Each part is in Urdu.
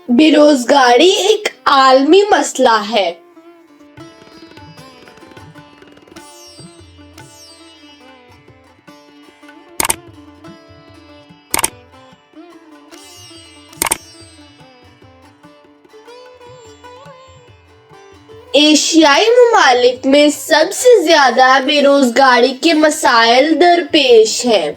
بے روزگاری ایک عالمی مسئلہ ہے۔ ایشیائی ممالک میں سب سے زیادہ بے روزگاری کے مسائل درپیش ہیں۔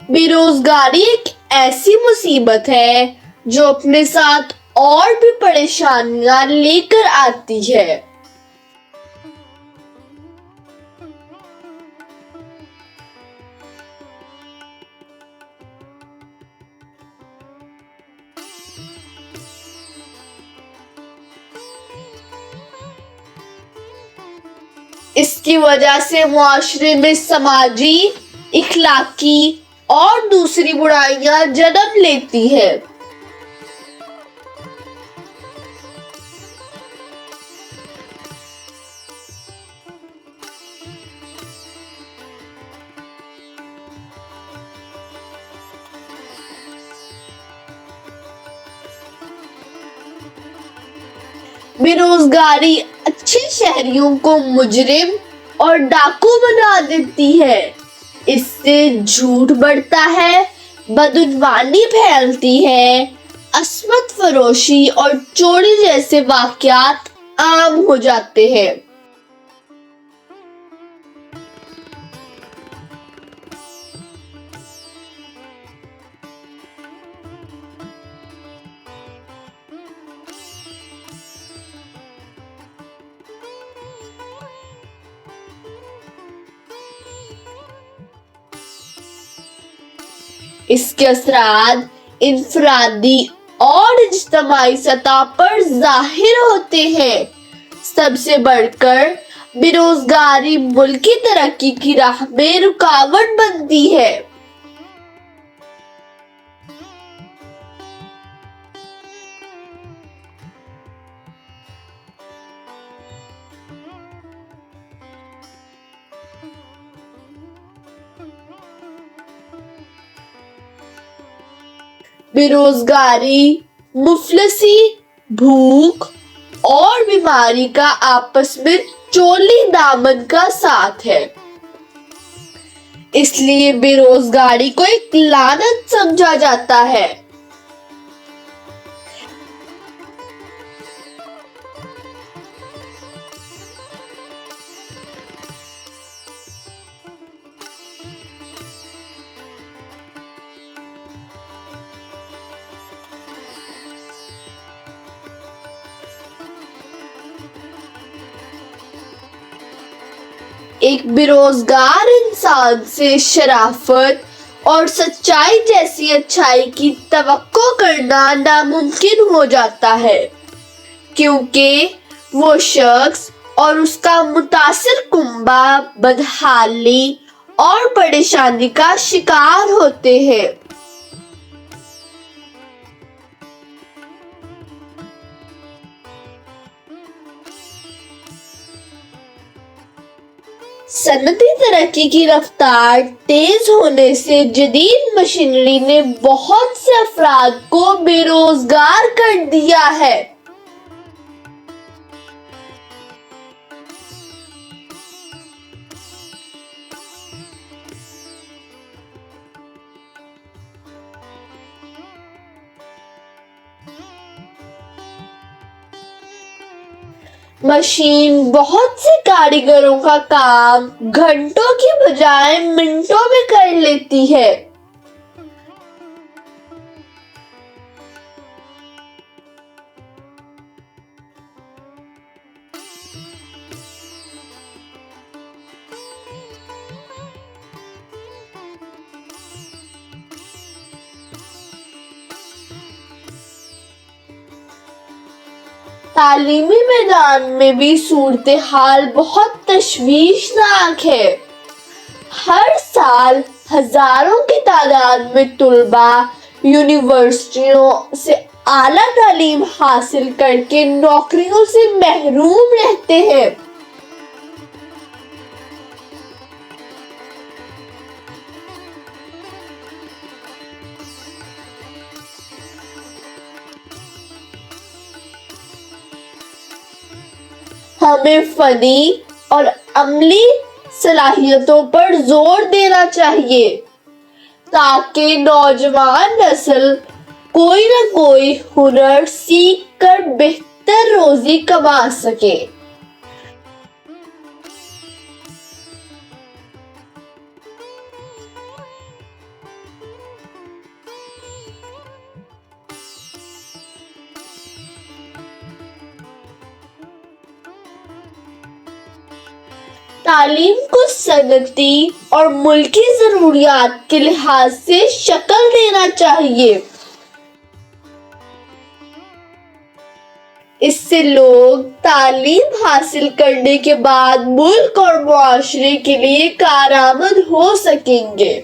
بے روزگاری ایک ایسی مصیبت ہے جو اپنے ساتھ اور بھی پریشانیاں لے کر آتی ہے۔ اس کی وجہ سے معاشرے میں سماجی، اخلاقی اور دوسری برائیاں جنم لیتی ہیں۔ بے روزگاری اچھے شہریوں کو مجرم اور ڈاکو بنا دیتی ہے۔ اس سے جھوٹ بڑھتا ہے، بدعنوانی پھیلتی ہے، عصمت فروشی اور چوری جیسے واقعات عام ہو جاتے ہیں۔ اس کے اثرات انفرادی اور اجتماعی سطح پر ظاہر ہوتے ہیں۔ سب سے بڑھ کر بے روزگاری ملک کی ترقی کی راہ میں رکاوٹ بنتی ہے۔ بے روزگاری، مفلسی، بھوک اور بیماری کا آپس میں چولی دامن کا ساتھ ہے۔ اس لیے بے روزگاری کو ایک لعنت سمجھا جاتا ہے۔ ایک بے روزگار انسان سے شرافت اور سچائی جیسی اچھائی کی توقع کرنا ناممکن ہو جاتا ہے، کیونکہ وہ شخص اور اس کا متاثر کنبہ بدحالی اور پریشانی کا شکار ہوتے ہیں۔ صنعتی ترقی کی رفتار تیز ہونے سے جدید مشینری نے بہت سے افراد کو بے روزگار کر دیا ہے۔ مشین بہت سے کاریگروں کا کام گھنٹوں کی بجائے منٹوں میں کر لیتی ہے۔ تعلیمی میدان میں بھی صورتحال بہت تشویشناک ہے۔ ہر سال ہزاروں کی تعداد میں طلباء یونیورسٹیوں سے اعلیٰ تعلیم حاصل کر کے نوکریوں سے محروم رہتے ہیں۔ ہمیں فنی اور عملی صلاحیتوں پر زور دینا چاہیے تاکہ نوجوان نسل کوئی نہ کوئی ہنر سیکھ کر بہتر روزی کما سکے۔ تعلیم کو صنعتی اور ملکی ضروریات کے لحاظ سے شکل دینا چاہیے۔ اس سے لوگ تعلیم حاصل کرنے کے بعد ملک اور معاشرے کے لیے کارآمد ہو سکیں گے۔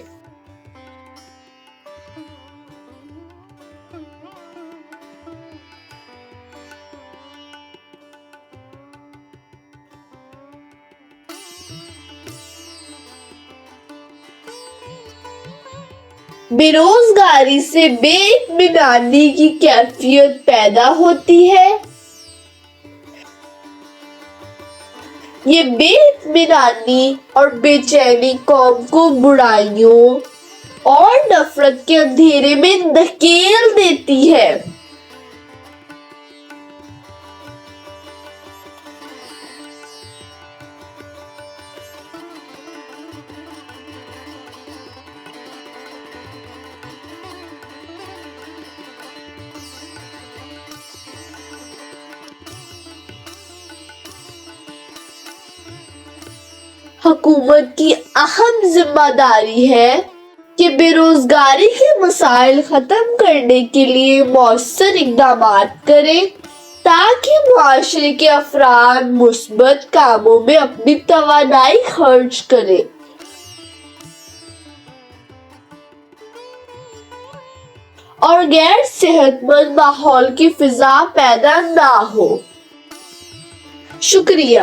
بے روزگاری سے بے اطمینانی کی کیفیت پیدا ہوتی ہے۔ یہ بے اطمینانی اور بے چینی قوم کو برائیوں اور نفرت کے اندھیرے میں دھکیل دیتی ہے۔ حکومت کی اہم ذمہ داری ہے کہ بے روزگاری کے مسائل ختم کرنے کے لیے مؤثر اقدامات کرے تاکہ معاشرے کے افراد مثبت کاموں میں اپنی توانائی خرچ کریں اور غیر صحت مند ماحول کی فضا پیدا نہ ہو۔ شکریہ۔